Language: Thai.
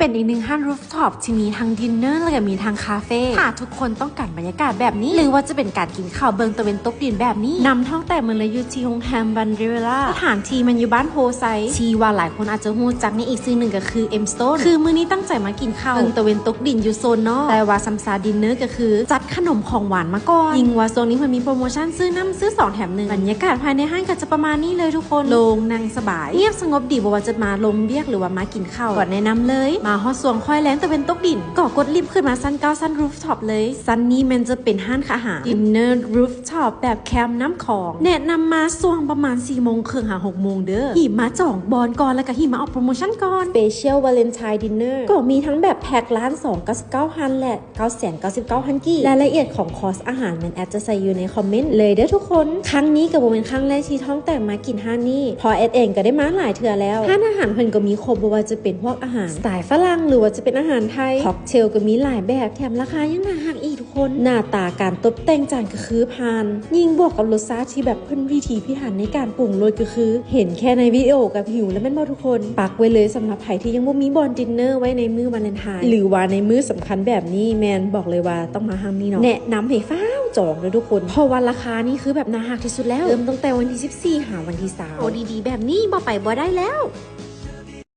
เป็นอีกหนึ่งห้างรูฟท็อปที่มีทั้งดินเนอร์และก็มีทั้งคาเฟ่ค่ะทุกคนต้องการบรรยากาศแบบนี้หรือว่าจะเป็นการกินข้าวเบิงตะเวนตกดินแบบนี้นำท่องแต่เมืองเลยอยู่ที่โรงแรมบันเดเวล่าสถานที่มันอยู่บ้านโพไซที่ว่าหลายคนอาจจะฮู้จักในอีกชื่อหนึ่งก็คือเอ็มสโตนคือมื้อนี้ตั้งใจมากินข้าวเบิงตะเวนตกดินอยู่โซนนอกแต่ว่าซัมซาดินเนอร์ก็คือจัดขนมของหวานมาก่อนยิ่งว่าโซนนี้มันมีโปรโมชั่นซื้อน้ำซื้อ2แถม1บรรยากาศภายในห้างก็จะประมาณนี้เลยทุกคนโล่งนั่งสบายเงียบสงบดีบ่ว่าจะมาลมเบียกหรือว่ามากินข้าวก่อนแนะนำเลยมาฮอดสวงค่อยแรงตะเวนตกดินก็กดลิฟต์ขึ้นมาชั้น9ชั้นรูฟท็อปเลยชั้นนี้มันจะเป็นห้างอาหารดินเนอร์รูฟท็อปแบบแคมป์น้ำของแนะนำมาช่วงประมาณ4 โมงครึ่งหา6 โมงเด้อหิมาจ่องบอลก่อนแล้วก็หิมาออกโปรโมชั่นก่อน Special Valentine Dinner ก็มีทั้งแบบแพ็คร้าน299,000และ999,000กีรายละเอียดของคอร์สอาหารมันแอดจะใส่อยู่ในคอมเมนต์เลยเด้อทุกคนครั้งนี้กับโมเป็นครั้งแรกที่ท้องแต่มากินห้างนี้พอแอดเองก็ได้มาหลายเทื่อแล้วห้างอาหารเพิ่นก็มีครบบ่ว่าจะเป็นพวกอาหารสไตล์ฝรั่งหรือว่าจะเป็นอาหารไทยค็อกเทลก็มีหลายแบบแถมราคายังน่าฮักอีกทุกคนหน้าตาการตกแต่งจานก็คือผ่านยิ่งบวกกับรสชาติที่แบบเพิ่นวิถีพิถันในการปรุงรสก็คือเห็นแค่ในวิดีโอกับหิวแล้วแม่นบ่ทุกคนปักไว้เลยสำหรับใครที่ยังบ่มีบอลดินเนอร์ไว้ในมื้อวาเลนไทน์หรือว่าในมื้อสำคัญแบบนี้แมนบอกเลยว่าต้องมาห้างนี้เนาะแนะนำให้ฟ้าวจองเลยทุกคนเพราะว่าราคานี่คือแบบน่าฮักที่สุดแล้วเริ่มตั้งแต่วันที่14หาวันที่3โอ้ดีๆแบบนี้บ่ไปบ่ได้แล้ว